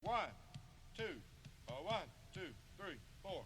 One, two, one, two, three, four.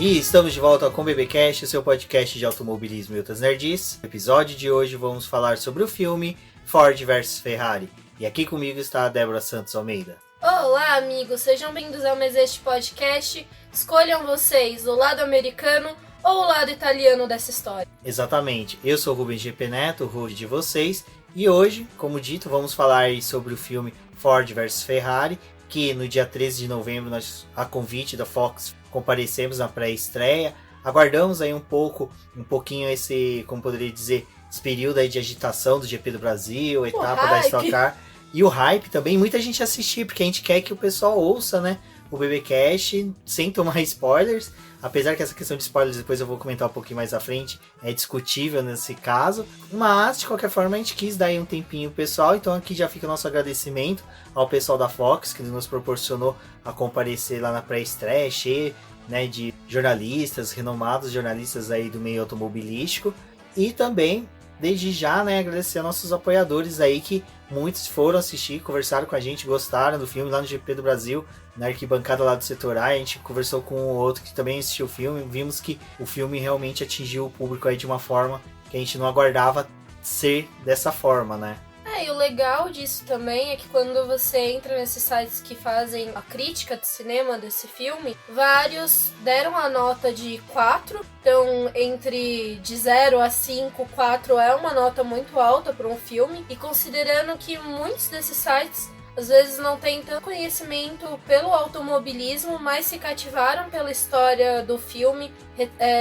E estamos de volta com o BBcast, o seu podcast de automobilismo e outras nerds. No episódio de hoje vamos falar sobre o filme Ford vs Ferrari. E aqui comigo está a Débora Santos Almeida. Olá, amigos! Sejam bem-vindos ao mais este podcast. Escolham vocês o lado americano ou o lado italiano dessa história. Exatamente. Eu sou o Rubens GP Neto, o host de vocês. E hoje, como dito, vamos falar sobre o filme Ford vs Ferrari, que no dia 13 de novembro, nós, a convite da Fox, comparecemos na pré-estreia. Aguardamos aí um pouquinho esse, como poderia dizer, esse período aí de agitação do GP do Brasil, etapa da Stock Car. E o hype também, muita gente assistir, porque a gente quer que o pessoal ouça, né, o BBcast sem tomar spoilers. Apesar que essa questão de spoilers, depois eu vou comentar um pouquinho mais à frente, é discutível nesse caso. Mas, de qualquer forma, a gente quis dar aí um tempinho pessoal. Então aqui já fica o nosso agradecimento ao pessoal da Fox, que nos proporcionou a comparecer lá na pré-estreia, cheio, né, de jornalistas, renomados jornalistas aí do meio automobilístico. E também, desde já, né, agradecer aos nossos apoiadores aí, que muitos foram assistir, conversaram com a gente, gostaram do filme lá no GP do Brasil, na arquibancada lá do setor A. A gente conversou com o outro que também assistiu o filme, vimos que o filme realmente atingiu o público aí de uma forma que a gente não aguardava ser dessa forma, né? E o legal disso também é que quando você entra nesses sites que fazem a crítica de cinema desse filme, vários deram a nota de 4, então entre de 0 a 5, 4 é uma nota muito alta para um filme, e considerando que muitos desses sites às vezes não têm tanto conhecimento pelo automobilismo, mas se cativaram pela história do filme,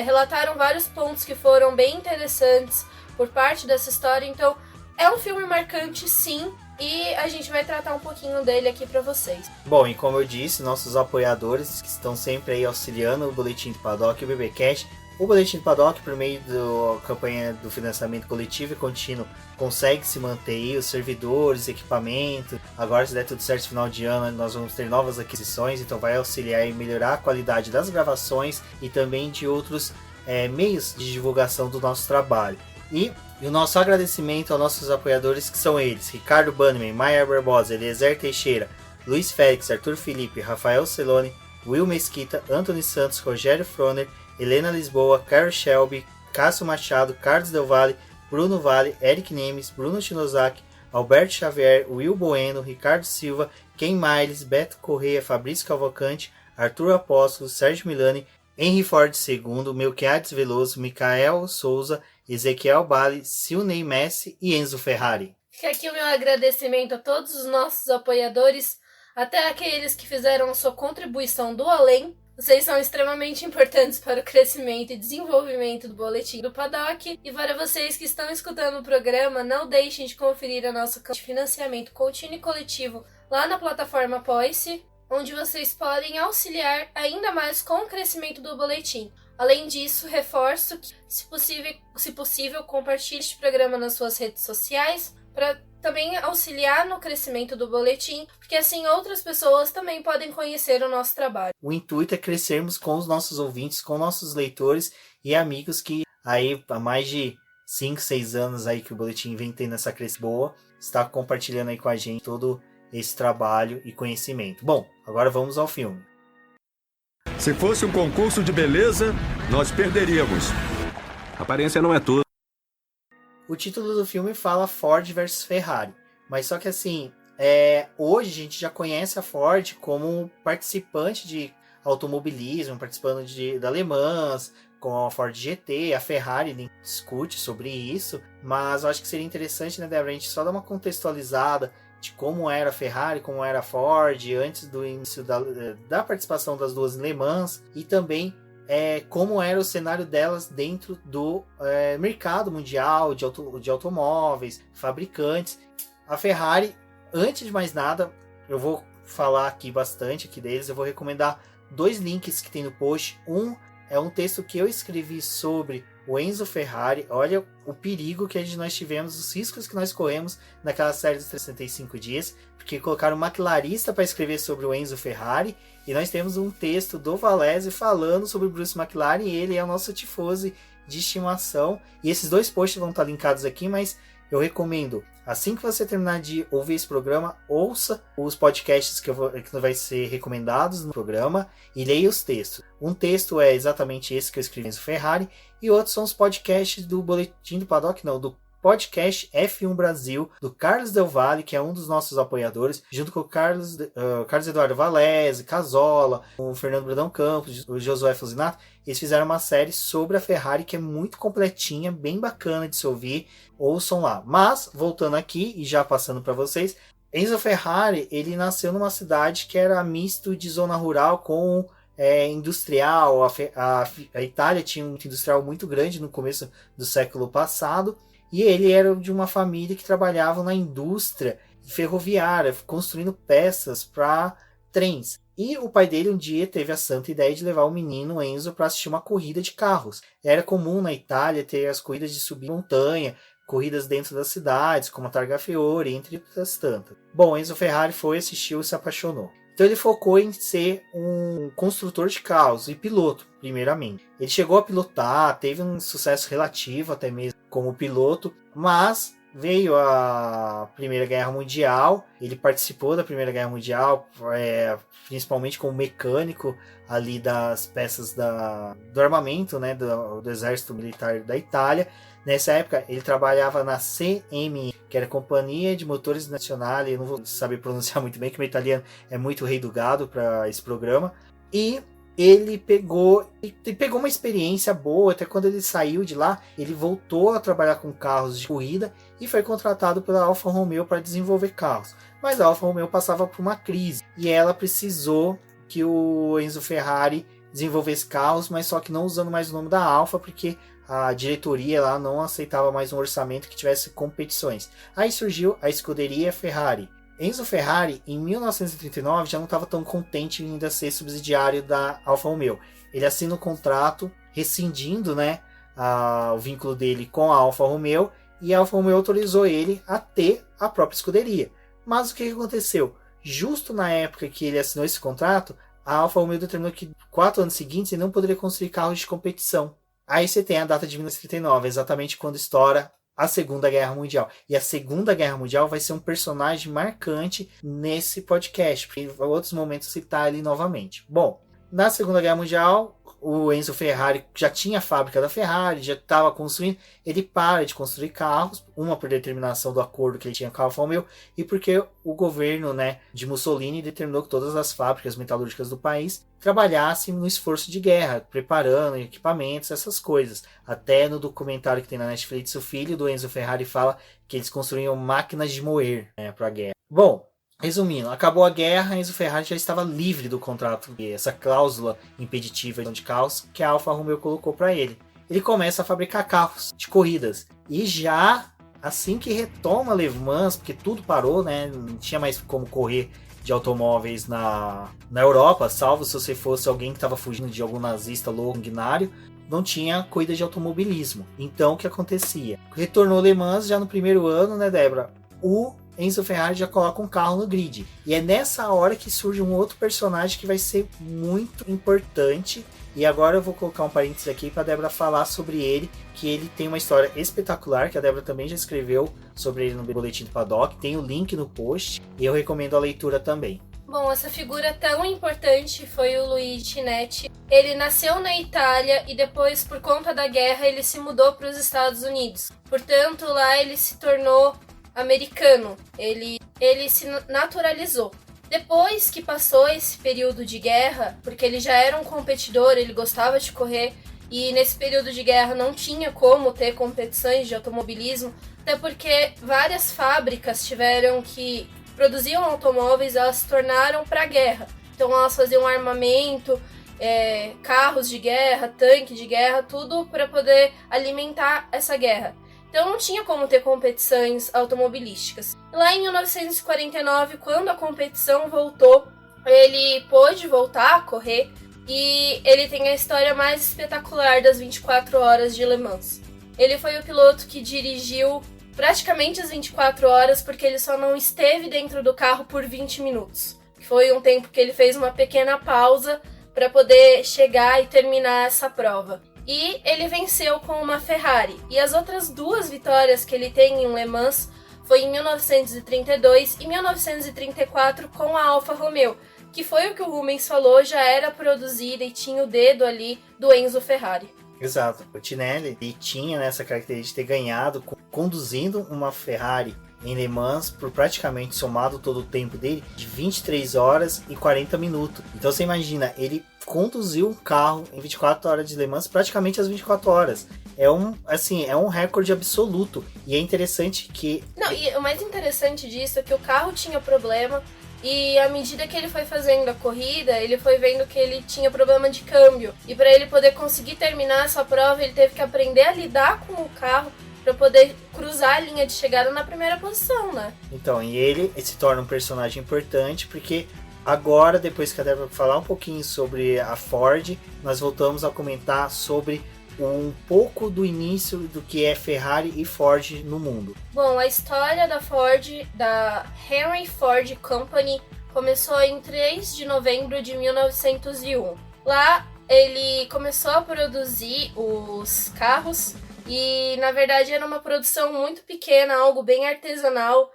relataram vários pontos que foram bem interessantes por parte dessa história. Então é um filme marcante, sim, e a gente vai tratar um pouquinho dele aqui pra vocês. Bom, e como eu disse, nossos apoiadores que estão sempre aí auxiliando o Boletim do Paddock e o BBcast. O Boletim do Paddock, por meio da campanha do financiamento coletivo e contínuo, consegue se manter aí, os servidores, equipamento. Agora, se der tudo certo no final de ano, nós vamos ter novas aquisições, então vai auxiliar e melhorar a qualidade das gravações e também de outros meios de divulgação do nosso trabalho. E o nosso agradecimento aos nossos apoiadores, que são eles: Ricardo Bannerman, Maia Barbosa, Eliezer Teixeira, Luiz Félix, Arthur Felipe, Rafael Celone, Will Mesquita, Anthony Santos, Rogério Froner, Helena Lisboa, Carol Shelby, Cássio Machado, Carlos Del Valle, Bruno Vale, Eric Nemes, Bruno Shinozaki, Alberto Xavier, Will Bueno, Ricardo Silva, Ken Miles, Beto Correia, Fabrício Cavalcante, Arthur Apóstolo, Sérgio Milani, Henry Ford II, Melquiades Veloso, Micael Souza, Ezequiel Bale, Silney Messi e Enzo Ferrari. Fica aqui o meu agradecimento a todos os nossos apoiadores, até aqueles que fizeram a sua contribuição do além. Vocês são extremamente importantes para o crescimento e desenvolvimento do Boletim do Paddock. E para vocês que estão escutando o programa, não deixem de conferir a nossa campanha de financiamento contínuo e coletivo lá na plataforma Apoie-se, onde vocês podem auxiliar ainda mais com o crescimento do boletim. Além disso, reforço que, se possível, compartilhe este programa nas suas redes sociais para também auxiliar no crescimento do boletim, porque assim outras pessoas também podem conhecer o nosso trabalho. O intuito é crescermos com os nossos ouvintes, com nossos leitores e amigos que aí há mais de 5, 6 anos aí que o boletim vem tendo essa crescimento boa, está compartilhando aí com a gente todo esse trabalho e conhecimento. Bom, agora vamos ao filme. Se fosse um concurso de beleza, nós perderíamos. Aparência não é tudo. O título do filme fala Ford vs Ferrari, mas só que assim, hoje a gente já conhece a Ford como participante de automobilismo, participando da Le Mans, com a Ford GT, a Ferrari nem discute sobre isso, mas eu acho que seria interessante, né, Débora, a gente só dar uma contextualizada de como era a Ferrari, como era a Ford antes do início da participação das duas em Le Mans, e também como era o cenário delas dentro do mercado mundial de automóveis, fabricantes. A Ferrari, antes de mais nada, eu vou falar aqui bastante aqui deles, eu vou recomendar 2 links que tem no post. Um é um texto que eu escrevi sobre o Enzo Ferrari. Olha o perigo que nós tivemos, os riscos que nós corremos naquela série dos 365 dias, porque colocaram uma clarista para escrever sobre o Enzo Ferrari, e nós temos um texto do Valese falando sobre Bruce McLaren, e ele é o nosso tifosi de estimação. E esses 2 posts vão estar linkados aqui, mas eu recomendo, assim que você terminar de ouvir esse programa, ouça os podcasts que vai ser recomendados no programa e leia os textos. Um texto é exatamente esse que eu escrevi no Ferrari, e outros são os podcasts do Boletim do Paddock, não, do podcast F1 Brasil, do Carlos Del Valle, que é um dos nossos apoiadores, junto com o Carlos Eduardo Valese, Casola, o Fernando Brandão Campos, o Josué Fusinato. Eles fizeram uma série sobre a Ferrari que é muito completinha, bem bacana de se ouvir. Ouçam lá. Mas, voltando aqui e já passando para vocês, Enzo Ferrari, ele nasceu numa cidade que era misto de zona rural com industrial. A Itália tinha um industrial muito grande no começo do século passado, e ele era de uma família que trabalhava na indústria ferroviária, construindo peças para trens. E o pai dele um dia teve a santa ideia de levar o menino Enzo para assistir uma corrida de carros. Era comum na Itália ter as corridas de subir montanha, corridas dentro das cidades, como a Targa Fiore, entre outras tantas. Bom, Enzo Ferrari foi, assistiu e se apaixonou. Então ele focou em ser um construtor de carros e piloto, primeiramente. Ele chegou a pilotar, teve um sucesso relativo até mesmo como piloto, mas veio a Primeira Guerra Mundial. Ele participou da Primeira Guerra Mundial, principalmente como mecânico ali das peças do armamento, né, do Exército Militar da Itália. Nessa época, ele trabalhava na CMI, que era a Companhia de Motores Nazionali. Eu não vou saber pronunciar muito bem, que o meu italiano é muito rei do gado para esse programa. E ele pegou uma experiência boa. Até quando ele saiu de lá, ele voltou a trabalhar com carros de corrida e foi contratado pela Alfa Romeo para desenvolver carros. Mas a Alfa Romeo passava por uma crise e ela precisou que o Enzo Ferrari desenvolvesse carros, mas só que não usando mais o nome da Alfa, porque a diretoria lá não aceitava mais um orçamento que tivesse competições. Aí surgiu a escuderia Ferrari. Enzo Ferrari, em 1939, já não estava tão contente em ainda ser subsidiário da Alfa Romeo. Ele assina o contrato, rescindindo, né, o vínculo dele com a Alfa Romeo, e a Alfa Romeo autorizou ele a ter a própria escuderia. Mas o que aconteceu? Justo na época que ele assinou esse contrato, a Alfa Romeo determinou que 4 anos seguintes ele não poderia construir carros de competição. Aí você tem a data de 1939, exatamente quando estoura a Segunda Guerra Mundial. E a Segunda Guerra Mundial vai ser um personagem marcante nesse podcast, porque em outros momentos citar ali novamente. Bom, na Segunda Guerra Mundial, o Enzo Ferrari já tinha a fábrica da Ferrari, já estava construindo. Ele para de construir carros, uma por determinação do acordo que ele tinha com a Alfa Romeo, e porque o governo, né, de Mussolini determinou que todas as fábricas metalúrgicas do país trabalhassem no esforço de guerra, preparando equipamentos, essas coisas. Até no documentário que tem na Netflix, o filho do Enzo Ferrari fala que eles construíam máquinas de moer, né, para a guerra. Bom, resumindo, acabou a guerra, Enzo Ferrari já estava livre do contrato, essa cláusula impeditiva de carros que a Alfa Romeo colocou para ele. Ele começa a fabricar carros de corridas. E já assim que retoma Le Mans, porque tudo parou, né, não tinha mais como correr de automóveis na Europa, salvo se você fosse alguém que estava fugindo de algum nazista sanguinário, não tinha corrida de automobilismo. Então o que acontecia? Retornou Le Mans já no primeiro ano, né, Débora? O Enzo Ferrari já coloca um carro no grid. E é nessa hora que surge um outro personagem que vai ser muito importante. E agora eu vou colocar um parênteses aqui para a Débora falar sobre ele, que ele tem uma história espetacular, que a Débora também já escreveu sobre ele no Boletim do Paddock. Tem o link no post e eu recomendo a leitura também. Bom, essa figura tão importante foi o Luigi Chinetti. Ele nasceu na Itália e depois, por conta da guerra, ele se mudou para os Estados Unidos. Portanto, lá ele se tornou americano. Ele se naturalizou. Depois que passou esse período de guerra, porque ele já era um competidor, ele gostava de correr, e nesse período de guerra não tinha como ter competições de automobilismo, até porque várias fábricas que produziam automóveis, elas se tornaram para a guerra. Então elas faziam armamento, carros de guerra, tanque de guerra, tudo para poder alimentar essa guerra. Então não tinha como ter competições automobilísticas. Lá em 1949, quando a competição voltou, ele pôde voltar a correr e ele tem a história mais espetacular das 24 horas de Le Mans. Ele foi o piloto que dirigiu praticamente as 24 horas porque ele só não esteve dentro do carro por 20 minutos. Foi um tempo que ele fez uma pequena pausa para poder chegar e terminar essa prova. E ele venceu com uma Ferrari. E as outras 2 vitórias que ele tem em Le Mans foi em 1932 e 1934 com a Alfa Romeo, que foi o que o Rubens falou, já era produzida e tinha o dedo ali do Enzo Ferrari. Exato. O Tinelli ele tinha essa característica de ter ganhado conduzindo uma Ferrari em Le Mans por praticamente somado todo o tempo dele de 23 horas e 40 minutos. Então você imagina, ele conduziu um carro em 24 horas de Le Mans praticamente as 24 horas. É um recorde absoluto. E é interessante que... Não, e o mais interessante disso é que o carro tinha problema e à medida que ele foi fazendo a corrida, ele foi vendo que ele tinha problema de câmbio. E para ele poder conseguir terminar essa prova, ele teve que aprender a lidar com o carro para poder cruzar a linha de chegada na primeira posição, né? Então, e ele se torna um personagem importante porque agora, depois que a Débora falar um pouquinho sobre a Ford, nós voltamos a comentar sobre um pouco do início do que é Ferrari e Ford no mundo. Bom, a história da Ford, da Henry Ford Company, começou em 3 de novembro de 1901. Lá ele começou a produzir os carros e, na verdade, era uma produção muito pequena, algo bem artesanal.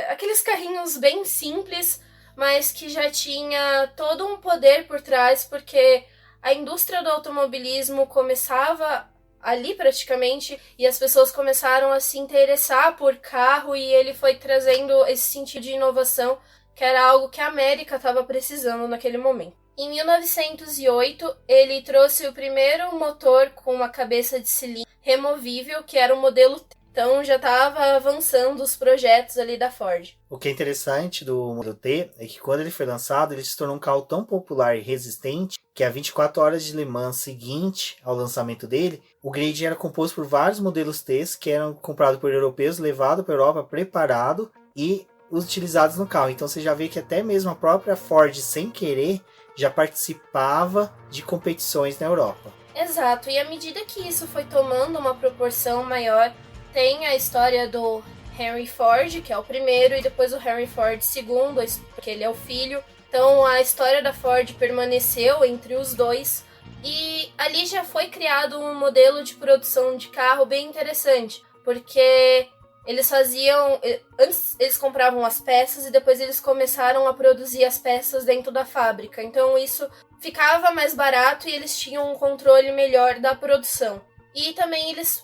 Aqueles carrinhos bem simples, mas que já tinha todo um poder por trás, porque a indústria do automobilismo começava ali praticamente e as pessoas começaram a se interessar por carro e ele foi trazendo esse sentido de inovação que era algo que a América estava precisando naquele momento. Em 1908, ele trouxe o primeiro motor com uma cabeça de cilindro removível, que era o modelo T. Então já estava avançando os projetos ali da Ford. O que é interessante do Modelo T é que quando ele foi lançado, ele se tornou um carro tão popular e resistente que a 24 horas de Le Mans seguinte ao lançamento dele, o grid era composto por vários modelos T que eram comprados por europeus, levados para a Europa preparado e utilizados no carro. Então você já vê que até mesmo a própria Ford, sem querer, já participava de competições na Europa. Exato, e à medida que isso foi tomando uma proporção maior, tem a história do Henry Ford, que é o primeiro, e depois o Henry Ford II, porque ele é o filho. Então a história da Ford permaneceu entre os dois. E ali já foi criado um modelo de produção de carro bem interessante, porque eles faziam... Antes eles compravam as peças e depois eles começaram a produzir as peças dentro da fábrica. Então isso ficava mais barato e eles tinham um controle melhor da produção. E também eles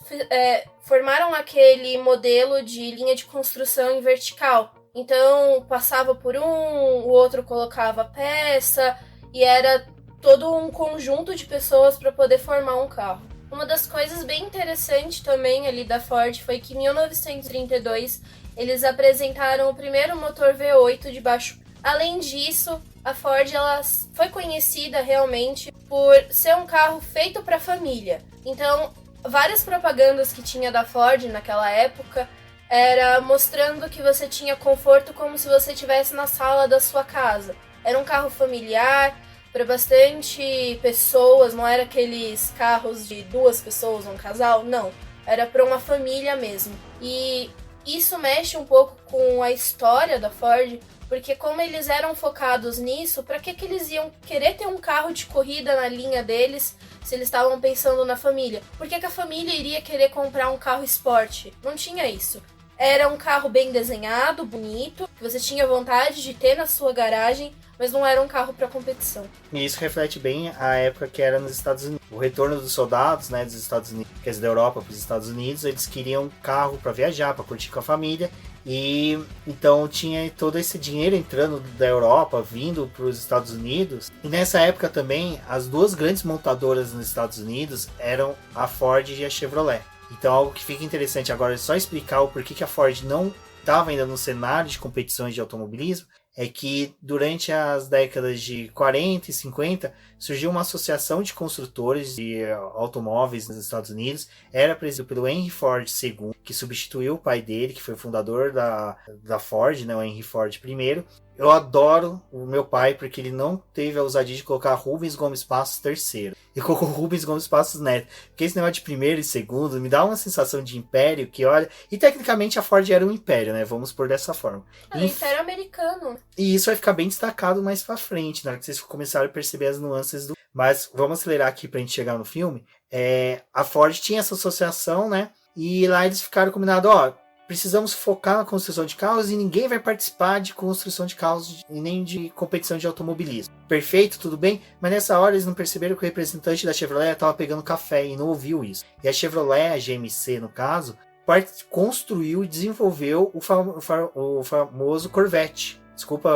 formaram aquele modelo de linha de construção em vertical. Então passava por o outro colocava peça e era todo um conjunto de pessoas para poder formar um carro. Uma das coisas bem interessantes também ali da Ford foi que em 1932 eles apresentaram o primeiro motor V8 de baixo. Além disso, a Ford ela foi conhecida realmente por ser um carro feito para família. Então, várias propagandas que tinha da Ford naquela época era mostrando que você tinha conforto como se você estivesse na sala da sua casa. Era um carro familiar, para bastante pessoas, não era aqueles carros de 2 pessoas, um casal, não. Era para uma família mesmo. E isso mexe um pouco com a história da Ford, porque como eles eram focados nisso, para que eles iam querer ter um carro de corrida na linha deles se eles estavam pensando na família? Por que a família iria querer comprar um carro esporte? Não tinha isso. Era um carro bem desenhado, bonito, que você tinha vontade de ter na sua garagem, mas não era um carro para competição. E isso reflete bem a época que era nos Estados Unidos. O retorno dos soldados, né, dos Estados Unidos, quer dizer, da Europa para os Estados Unidos, eles queriam carro para viajar, para curtir com a família. E então tinha todo esse dinheiro entrando da Europa, vindo para os Estados Unidos. E nessa época também, as 2 grandes montadoras nos Estados Unidos eram a Ford e a Chevrolet. Então algo que fica interessante agora é só explicar o porquê que a Ford não estava ainda no cenário de competições de automobilismo, é que durante as décadas de 40 e 50 surgiu uma associação de construtores de automóveis nos Estados Unidos. Era presidido pelo Henry Ford II, que substituiu o pai dele, que foi o fundador da Ford, né, o Henry Ford I. Eu adoro o meu pai porque ele não teve a ousadia de colocar Rubens Gomes Passos terceiro. Ele colocou Rubens Gomes Passos Neto. Porque esse negócio de primeiro e segundo me dá uma sensação de império que, olha... E tecnicamente a Ford era um império, né? Vamos por dessa forma. Império americano. E isso vai ficar bem destacado mais pra frente, na hora que vocês começarem a perceber as nuances do... Mas vamos acelerar aqui pra gente chegar no filme. A Ford tinha essa associação, né? E lá eles ficaram combinados, precisamos focar na construção de carros e ninguém vai participar de construção de carros e nem de competição de automobilismo. Perfeito, tudo bem? Mas nessa hora eles não perceberam que o representante da Chevrolet estava pegando café e não ouviu isso. E a Chevrolet, a GMC no caso, construiu e desenvolveu o famoso Corvette. Desculpa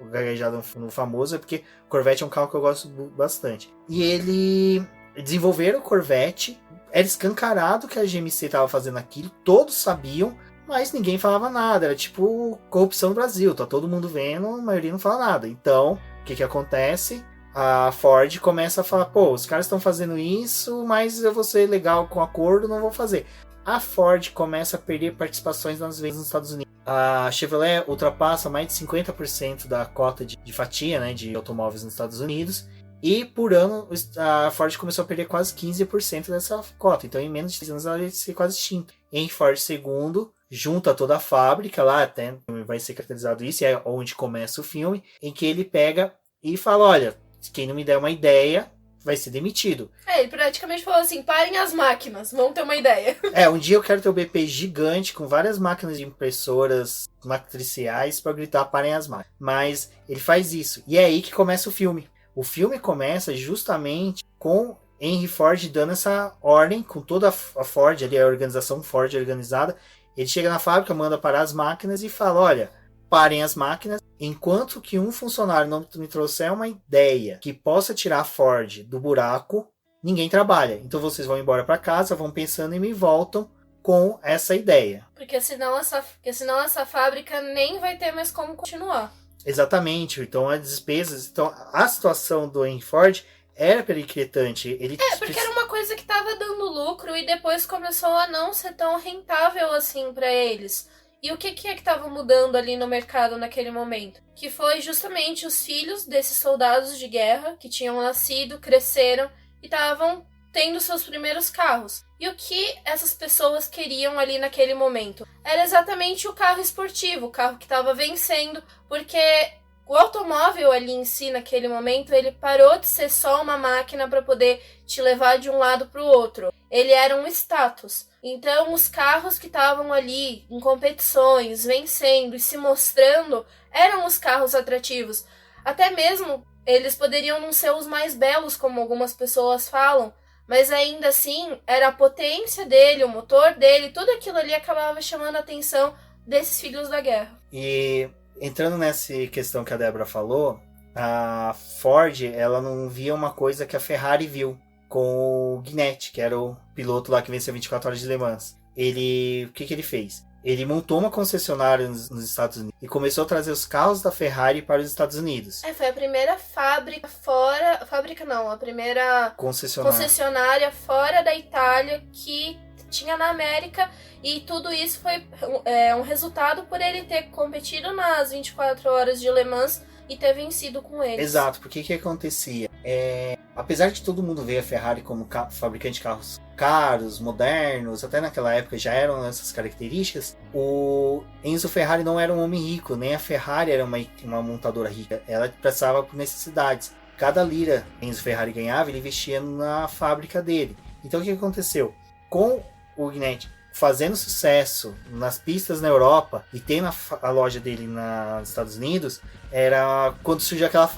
o gaguejado no famoso, é porque Corvette é um carro que eu gosto bastante. E ele desenvolveram o Corvette. Era escancarado que a GMC estava fazendo aquilo, todos sabiam, mas ninguém falava nada. Era tipo corrupção no Brasil, tá todo mundo vendo, a maioria não fala nada. Então, o que acontece? A Ford começa a falar, os caras estão fazendo isso, mas eu vou ser legal com o acordo, não vou fazer. A Ford começa a perder participações nas vendas nos Estados Unidos. A Chevrolet ultrapassa mais de 50% da cota de fatia, né, de automóveis nos Estados Unidos. E por ano a Ford começou a perder quase 15% dessa cota. Então em menos de 3 anos ela ia ser quase extinta. Em Ford II, junta toda a fábrica, lá até vai ser caracterizado isso, é onde começa o filme, em que ele pega e fala, olha, quem não me der uma ideia vai ser demitido. Ele praticamente falou assim, parem as máquinas, vamos ter uma ideia. Um dia eu quero ter o BP gigante com várias máquinas de impressoras matriciais para gritar, parem as máquinas. Mas ele faz isso. E é aí que começa o filme. O filme começa justamente com Henry Ford dando essa ordem, com toda a Ford, ali a organização Ford organizada. Ele chega na fábrica, manda parar as máquinas e fala, olha, parem as máquinas, enquanto que um funcionário não me trouxer uma ideia que possa tirar a Ford do buraco, ninguém trabalha. Então vocês vão embora para casa, vão pensando e me voltam com essa ideia. Porque senão essa fábrica nem vai ter mais como continuar. Exatamente, então as despesas, então a situação do Henry Ford era periclitante. Porque era uma coisa que estava dando lucro e depois começou a não ser tão rentável assim para eles. E o que é que estava mudando ali no mercado naquele momento? Que foi justamente os filhos desses soldados de guerra que tinham nascido, cresceram e estavam tendo seus primeiros carros. E o que essas pessoas queriam ali naquele momento? Era exatamente o carro esportivo, o carro que estava vencendo, porque o automóvel ali em si, naquele momento, ele parou de ser só uma máquina para poder te levar de um lado para o outro. Ele era um status. Então, os carros que estavam ali em competições, vencendo e se mostrando, eram os carros atrativos. Até mesmo, eles poderiam não ser os mais belos, como algumas pessoas falam, mas ainda assim, era a potência dele, o motor dele, tudo aquilo ali acabava chamando a atenção desses filhos da guerra. E entrando nessa questão que a Débora falou, a Ford, ela não via uma coisa que a Ferrari viu com o Ghinetti, que era o piloto lá que venceu 24 horas de Le Mans. O que ele fez? Ele montou uma concessionária nos Estados Unidos e começou a trazer os carros da Ferrari para os Estados Unidos. Foi a primeira fábrica fora... Fábrica não, a primeira concessionária fora da Itália que tinha na América. E tudo isso foi um resultado por ele ter competido nas 24 horas de Le Mans e ter vencido com eles. Exato, porque o que acontecia? Apesar de todo mundo ver a Ferrari como fabricante de carros caros, modernos, até naquela época já eram essas características, o Enzo Ferrari não era um homem rico, nem a Ferrari era uma montadora rica, ela passava por necessidades. Cada lira que Enzo Ferrari ganhava, ele investia na fábrica dele. Então o que aconteceu? Com o Ghinetti fazendo sucesso nas pistas na Europa e tendo a loja dele nos Estados Unidos, era quando surgiu aquela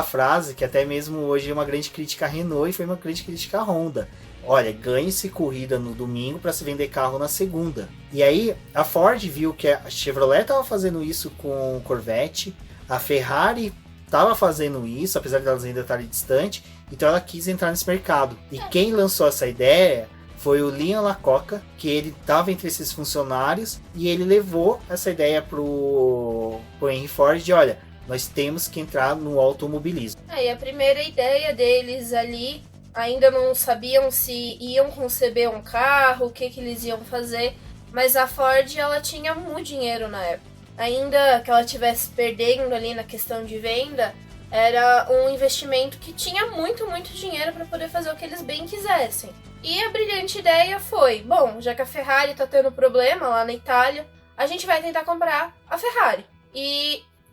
frase que até mesmo hoje é uma grande crítica à Renault e foi uma grande crítica à Honda. Olha, ganhe-se corrida no domingo para se vender carro na segunda. E aí a Ford viu que a Chevrolet estava fazendo isso com o Corvette, a Ferrari estava fazendo isso, apesar de elas ainda estarem distantes, então ela quis entrar nesse mercado. E quem lançou essa ideia foi o Leon Lacoca, que ele estava entre esses funcionários e ele levou essa ideia pro Henry Ford de, olha, nós temos que entrar no automobilismo. E a primeira ideia deles ali, ainda não sabiam se iam conceber um carro, o que eles iam fazer, mas a Ford, ela tinha muito dinheiro na época. ainda que ela estivesse perdendo ali na questão de venda, era um investimento que tinha muito, muito dinheiro para poder fazer o que eles bem quisessem. E a brilhante ideia foi, bom, já que a Ferrari tá tendo problema lá na Itália, a gente vai tentar comprar a Ferrari.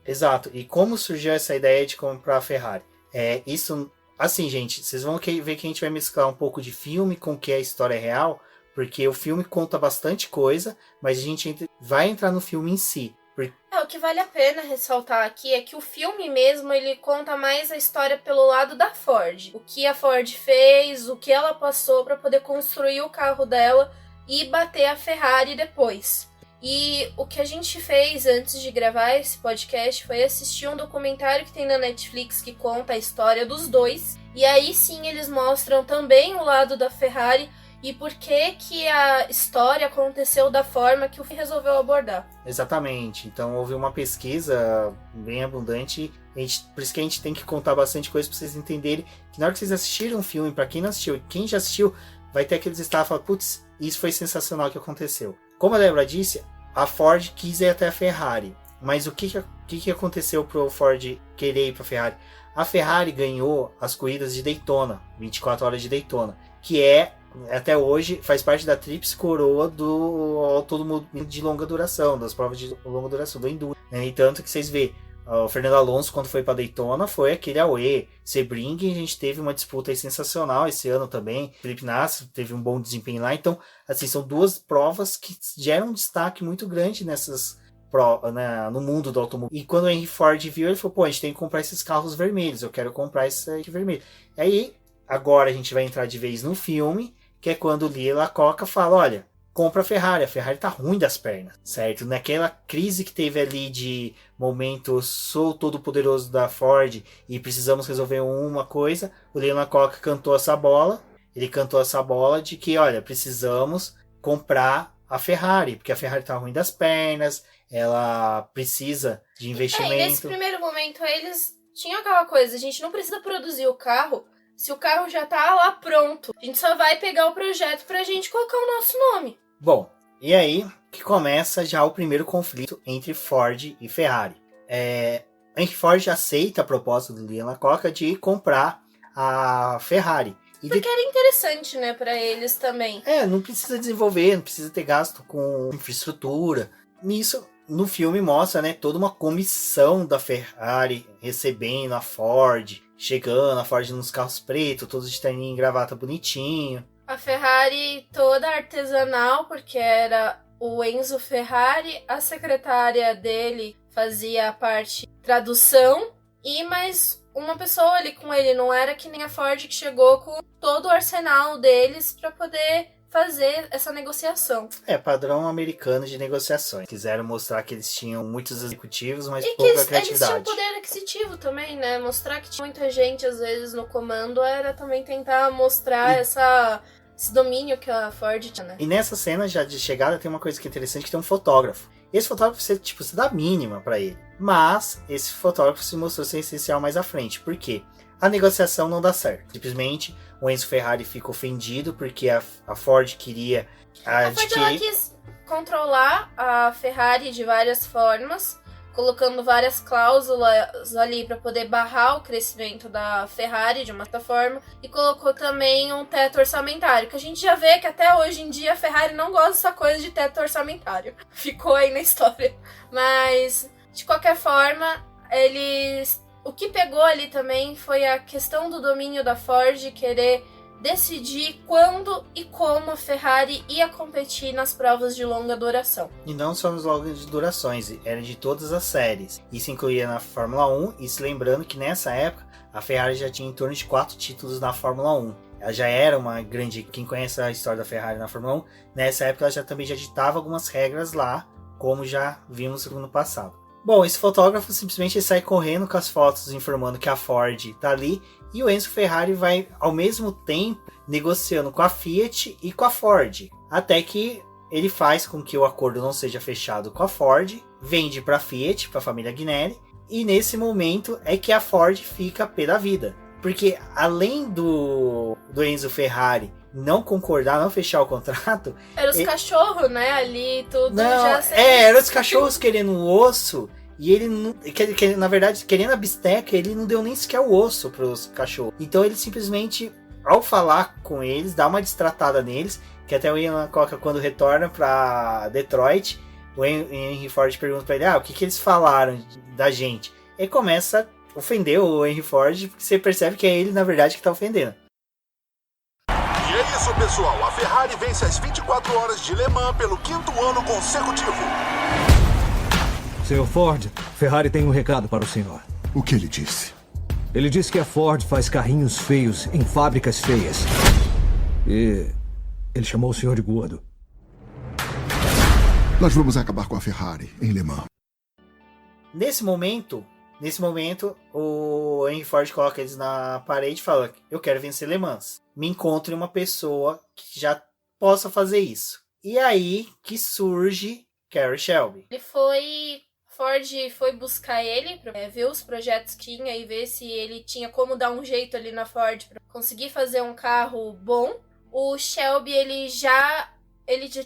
Exato. E como surgiu essa ideia de comprar a Ferrari? Isso, assim, gente, vocês vão ver que a gente vai mesclar um pouco de filme com o que é a história real, porque o filme conta bastante coisa, mas a gente vai entrar no filme em si. O que vale a pena ressaltar aqui é que o filme mesmo, ele conta mais a história pelo lado da Ford. O que a Ford fez, o que ela passou para poder construir o carro dela e bater a Ferrari depois. E o que a gente fez antes de gravar esse podcast foi assistir um documentário que tem na Netflix que conta a história dos dois. E aí sim eles mostram também o lado da Ferrari e por que a história aconteceu da forma que o filme resolveu abordar. Exatamente. Então houve uma pesquisa bem abundante. Por isso que a gente tem que contar bastante coisa para vocês entenderem que na hora que vocês assistiram o filme, para quem não assistiu, quem já assistiu, vai ter aqueles estados e falar, putz, isso foi sensacional que aconteceu. Como a Débora disse, a Ford quis ir até a Ferrari. Mas o que aconteceu pro Ford querer ir para a Ferrari? A Ferrari ganhou as corridas de Daytona, 24 horas de Daytona, que até hoje faz parte da tríplice coroa do todo de longa duração, das provas de longa duração, do Enduro. Né? E tanto que vocês vê, o Fernando Alonso, quando foi para Daytona, foi aquele auê. Sebring, a gente teve uma disputa aí sensacional esse ano também. Felipe Nasser teve um bom desempenho lá. Então, assim, são duas provas que geram um destaque muito grande no mundo do automóvel. E quando o Henry Ford viu, ele falou, a gente tem que comprar esses carros vermelhos, eu quero comprar esse aqui vermelho. E aí, agora a gente vai entrar de vez no filme, que é quando o Lee Iacocca fala, olha, compra a Ferrari tá ruim das pernas, certo? Naquela crise que teve ali de momento, sou todo poderoso da Ford e precisamos resolver uma coisa, o Lee Iacocca cantou essa bola, de que, olha, precisamos comprar a Ferrari, porque a Ferrari tá ruim das pernas, ela precisa de investimento. E nesse primeiro momento eles tinham aquela coisa, a gente não precisa produzir o carro se o carro já tá lá pronto. A gente só vai pegar o projeto pra gente colocar o nosso nome. Bom, e aí que começa já o primeiro conflito entre Ford e Ferrari. Henry Ford aceita a proposta do Lee Iacocca de comprar a Ferrari. Porque era interessante, né, pra eles também. Não precisa desenvolver, não precisa ter gasto com infraestrutura. Nisso, no filme mostra, né, toda uma comissão da Ferrari recebendo a Ford, chegando a Ford nos carros pretos, todos de terninho e gravata bonitinho. A Ferrari toda artesanal, porque era o Enzo Ferrari, a secretária dele fazia a parte de tradução e mais uma pessoa ali com ele, não era que nem a Ford que chegou com todo o arsenal deles para poder fazer essa negociação. Padrão americano de negociações. Quiseram mostrar que eles tinham muitos executivos, mas e pouca que criatividade. Eles tinham poder aquisitivo também, né? Mostrar que tinha muita gente, às vezes, no comando, era também tentar mostrar esse domínio que a Ford tinha, né? E nessa cena já de chegada tem uma coisa que é interessante, que tem um fotógrafo. Esse fotógrafo, você dá mínima pra ele. Mas esse fotógrafo se mostrou ser essencial mais à frente. Por quê? A negociação não dá certo. Simplesmente o Enzo Ferrari fica ofendido porque a Ford queria adquirir... A Ford quis controlar a Ferrari de várias formas, colocando várias cláusulas ali para poder barrar o crescimento da Ferrari de uma certa forma, e colocou também um teto orçamentário, que a gente já vê que até hoje em dia a Ferrari não gosta dessa coisa de teto orçamentário. Ficou aí na história. Mas, de qualquer forma, o que pegou ali também foi a questão do domínio da Ford, querer decidir quando e como a Ferrari ia competir nas provas de longa duração. E não só nas longas durações, era de todas as séries. Isso incluía na Fórmula 1, e se lembrando que nessa época a Ferrari já tinha em torno de 4 títulos na Fórmula 1. Ela já era uma grande... Quem conhece a história da Ferrari na Fórmula 1, nessa época ela também já ditava algumas regras lá, como já vimos no passado. Bom, esse fotógrafo simplesmente sai correndo com as fotos informando que a Ford tá ali, e o Enzo Ferrari vai ao mesmo tempo negociando com a Fiat e com a Ford, até que ele faz com que o acordo não seja fechado com a Ford, vende para a Fiat, para a família Agnelli, e nesse momento é que a Ford fica pé da vida, porque além do Enzo Ferrari não concordar, não fechar o contrato... Era os cachorros, né, ali, tudo Não, já... eram os cachorros querendo o osso, e ele, não, na verdade, querendo a bisteca, ele não deu nem sequer o osso pros cachorros. Então ele simplesmente, ao falar com eles, dá uma destratada neles, que até o Ian McCoy, quando retorna pra Detroit, o Henry Ford pergunta pra ele, o que eles falaram da gente? Ele começa a ofender o Henry Ford, porque você percebe que é ele, na verdade, que tá ofendendo. E é isso, pessoal. A Ferrari vence as 24 horas de Le Mans pelo 5º ano consecutivo. Sr. Ford, Ferrari tem um recado para o senhor. O que ele disse? Ele disse que a Ford faz carrinhos feios em fábricas feias. E ele chamou o senhor de gordo. Nós vamos acabar com a Ferrari em Le Mans. Nesse momento, o Henry Ford coloca eles na parede e fala: eu quero vencer Le Mans. Me encontre uma pessoa que já possa fazer isso. E aí que surge Carroll Shelby. Ford foi buscar ele pra ver os projetos que tinha e ver se ele tinha como dar um jeito ali na Ford pra conseguir fazer um carro bom. O Shelby, ele já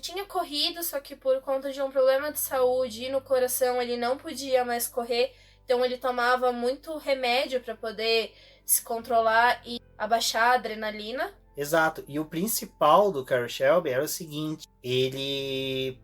tinha corrido, só que por conta de um problema de saúde e no coração ele não podia mais correr. Então ele tomava muito remédio para poder se controlar e abaixar a adrenalina. Exato. E o principal do Carroll Shelby era o seguinte: ele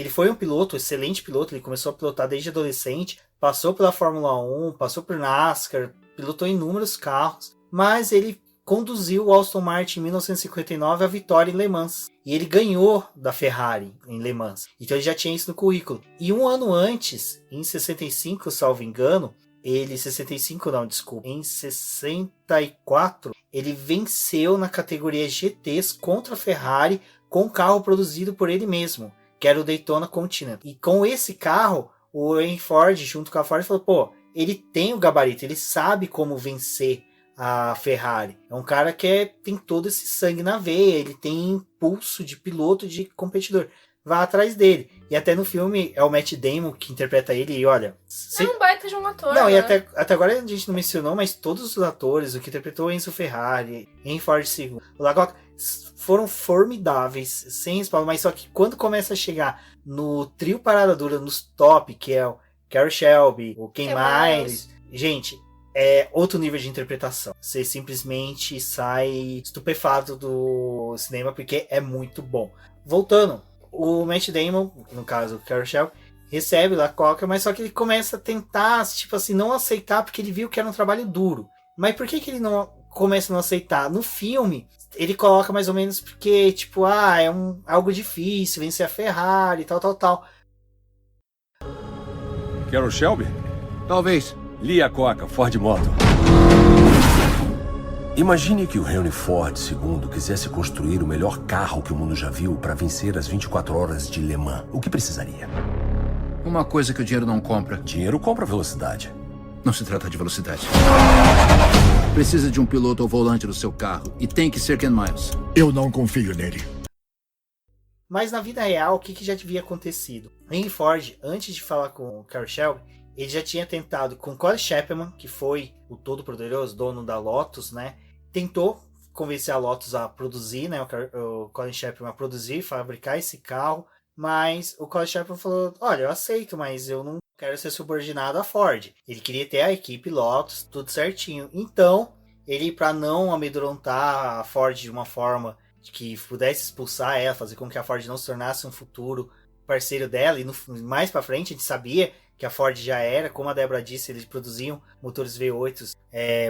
foi um piloto, excelente piloto, ele começou a pilotar desde adolescente, passou pela Fórmula 1, passou por NASCAR, pilotou inúmeros carros, mas ele conduziu o Aston Martin em 1959 à vitória em Le Mans. E ele ganhou da Ferrari em Le Mans. Então ele já tinha isso no currículo. E um ano antes, em 65, salvo engano, em 64, ele venceu na categoria GTs contra a Ferrari com um carro produzido por ele mesmo, que era o Daytona Continental. E com esse carro, o Henry Ford, junto com a Ford, falou: ele tem o gabarito, ele sabe como vencer a Ferrari. É um cara que tem todo esse sangue na veia, ele tem impulso de piloto, de competidor. Vá atrás dele. E até no filme é o Matt Damon que interpreta ele, e olha... É um baita de um ator, não, né? E até agora a gente não mencionou, mas todos os atores, o que interpretou Enzo Ferrari, Henry Ford II, o Lagoca, foram formidáveis, sem respaldo, mas só que quando começa a chegar no trio parada dura, nos top, que é o Carroll Shelby, o Ken Miles, gente... é outro nível de interpretação. Você simplesmente sai estupefato do cinema porque é muito bom. Voltando, o Matt Damon, no caso o Carroll Shelby, recebe lá a Coca, mas só que ele começa a tentar, tipo assim, não aceitar porque ele viu que era um trabalho duro. Mas por que ele não começa a não aceitar? No filme, ele coloca mais ou menos porque, tipo, é algo difícil, vencer a Ferrari, tal. Carroll Shelby? Talvez. Lee Iacocca, Ford Motor. Imagine que o Henry Ford II quisesse construir o melhor carro que o mundo já viu para vencer as 24 horas de Le Mans. O que precisaria? Uma coisa que o dinheiro não compra. Dinheiro compra velocidade. Não se trata de velocidade. Precisa de um piloto ao volante do seu carro. E tem que ser Ken Miles. Eu não confio nele. Mas na vida real, o que já havia acontecido? Henry Ford, antes de falar com o Carroll Shelby, ele já tinha tentado com Colin Chapman, que foi o todo-poderoso dono da Lotus, né? Tentou convencer a Lotus a produzir, né? O Colin Chapman a produzir, fabricar esse carro. Mas o Colin Chapman falou: olha, eu aceito, mas eu não quero ser subordinado à Ford. Ele queria ter a equipe Lotus, tudo certinho. Então, ele, para não amedrontar a Ford de uma forma que pudesse expulsar ela, fazer com que a Ford não se tornasse um futuro parceiro dela, e mais para frente a gente sabia que a Ford já era, como a Débora disse, eles produziam motores V8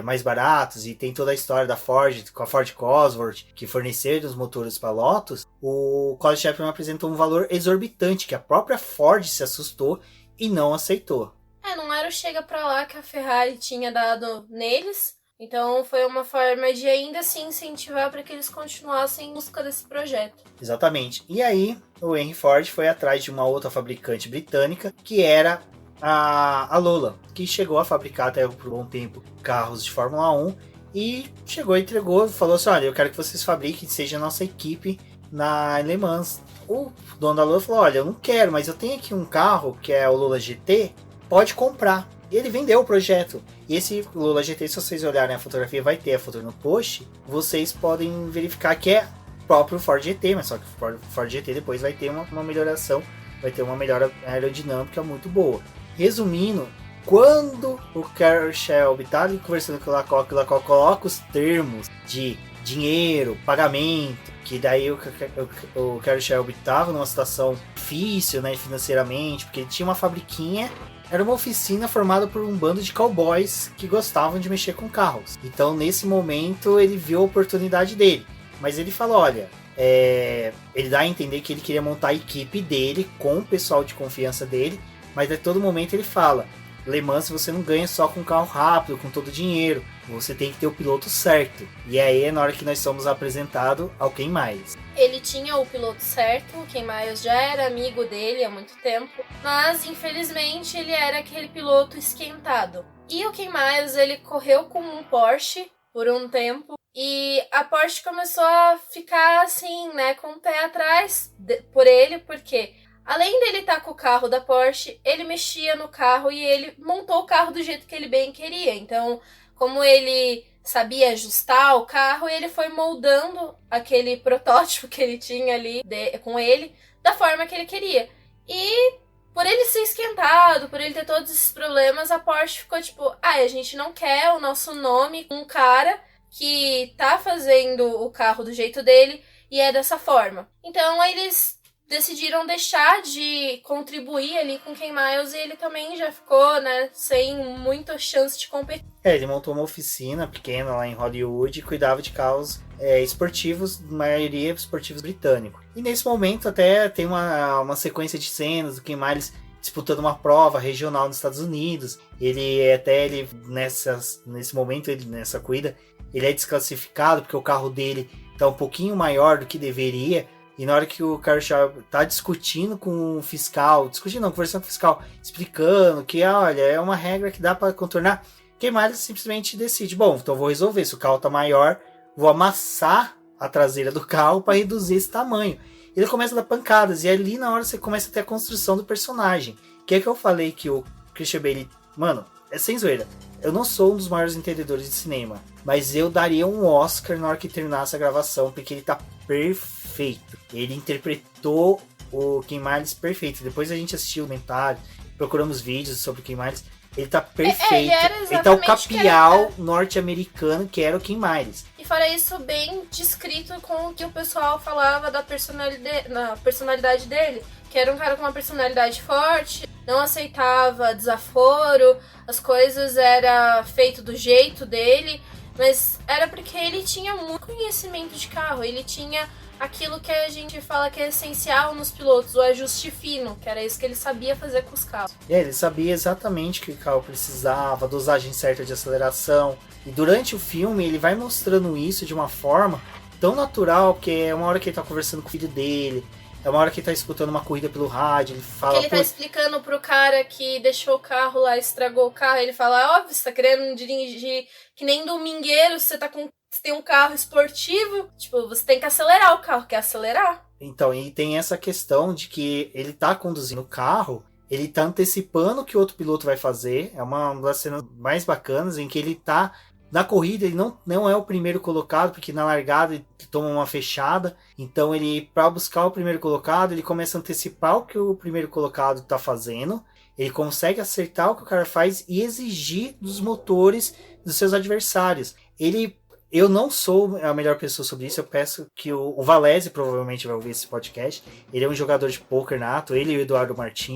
mais baratos, e tem toda a história da Ford, com a Ford Cosworth, que forneceram os motores para Lotus. O Colin Chapman apresentou um valor exorbitante, que a própria Ford se assustou e não aceitou. Não era o chega pra lá que a Ferrari tinha dado neles, então foi uma forma de ainda assim incentivar para que eles continuassem em busca desse projeto. Exatamente. E aí, o Henry Ford foi atrás de uma outra fabricante britânica, que era a Lola, que chegou a fabricar até por um bom tempo carros de Fórmula 1, e chegou, entregou, falou assim: olha, eu quero que vocês fabriquem, seja a nossa equipe na Le Mans. O dono da Lola falou: olha, eu não quero, mas eu tenho aqui um carro que é o Lola GT, pode comprar. E ele vendeu o projeto. E esse Lola GT, se vocês olharem a fotografia, vai ter a foto no post, vocês podem verificar que é o próprio Ford GT, mas só que o Ford GT depois vai ter uma melhoração, vai ter uma melhora aerodinâmica muito boa. Resumindo, quando o Carroll Shelby tá ali conversando com o Laycock coloca os termos de dinheiro, pagamento, que daí o Carroll Shelby tava numa situação difícil, né, financeiramente, porque ele tinha uma fabriquinha. Era uma oficina formada por um bando de cowboys que gostavam de mexer com carros. Então, nesse momento, ele viu a oportunidade dele. Mas ele falou, olha, ele dá a entender que ele queria montar a equipe dele com o pessoal de confiança dele, mas a todo momento ele fala, Le Mans você não ganha só com carro rápido, com todo o dinheiro, você tem que ter o piloto certo. E aí é na hora que nós somos apresentados ao Ken Miles. Ele tinha o piloto certo, o Ken Miles já era amigo dele há muito tempo, mas infelizmente ele era aquele piloto esquentado. E o Ken Miles, ele correu com um Porsche por um tempo, e a Porsche começou a ficar assim, né, com o pé atrás por ele, porque além dele estar com o carro da Porsche, ele mexia no carro e ele montou o carro do jeito que ele bem queria. Então, como ele sabia ajustar o carro, ele foi moldando aquele protótipo que ele tinha ali com ele da forma que ele queria. E por ele ser esquentado, por ele ter todos esses problemas, a Porsche ficou tipo, a gente não quer o nosso nome com um cara que tá fazendo o carro do jeito dele e é dessa forma. Então eles decidiram deixar de contribuir ali com o Ken Miles e ele também já ficou, né, sem muita chance de competir. Ele montou uma oficina pequena lá em Hollywood e cuidava de carros esportivos, maioria esportivos britânicos. E nesse momento até tem uma sequência de cenas do Ken Miles disputando uma prova regional nos Estados Unidos. Nesse momento, nessa corrida, ele é desclassificado porque o carro dele tá um pouquinho maior do que deveria. E na hora que o Carroll Shelby tá discutindo com o fiscal, conversando com o fiscal, explicando que, olha, é uma regra que dá para contornar, Ken Miles simplesmente decide, bom, então vou resolver, se o carro tá maior, vou amassar a traseira do carro para reduzir esse tamanho. Ele começa a dar pancadas, e ali na hora você começa a ter a construção do personagem. Que é que eu falei que o Christian Bale, mano, é sem zoeira, eu não sou um dos maiores entendedores de cinema, mas eu daria um Oscar na hora que terminasse a gravação, porque ele tá perfeito. Ele interpretou o Ken Miles perfeito. Depois a gente assistiu o comentário, procuramos vídeos sobre o Ken Miles. Ele tá perfeito. Ele tá o capial norte-americano que era o Ken Miles. E fora isso, bem descrito com o que o pessoal falava da personalidade dele. Que era um cara com uma personalidade forte, não aceitava desaforo, as coisas eram feitas do jeito dele, mas era porque ele tinha muito conhecimento de carro, ele tinha aquilo que a gente fala que é essencial nos pilotos, o ajuste fino, que era isso que ele sabia fazer com os carros. Ele sabia exatamente o que o carro precisava, a dosagem certa de aceleração, e durante o filme ele vai mostrando isso de uma forma tão natural, que é uma hora que ele tá conversando com o filho dele, é uma hora que ele tá escutando uma corrida pelo rádio, ele fala... Que ele tá explicando pro cara que deixou o carro lá, estragou o carro, ele fala, óbvio, você tá querendo dirigir que nem domingueiro, você tem um carro esportivo, tipo, você tem que acelerar o carro, quer acelerar. Então, e tem essa questão de que ele tá conduzindo o carro, ele tá antecipando o que o outro piloto vai fazer, é uma das cenas mais bacanas, em que ele tá... Na corrida ele não é o primeiro colocado, porque na largada ele toma uma fechada. Então ele, para buscar o primeiro colocado, ele começa a antecipar o que o primeiro colocado está fazendo. Ele consegue acertar o que o cara faz e exigir dos motores dos seus adversários. Eu não sou a melhor pessoa sobre isso. Eu peço que o Valese provavelmente vai ouvir esse podcast. Ele é um jogador de poker nato, ele e o Eduardo Martins.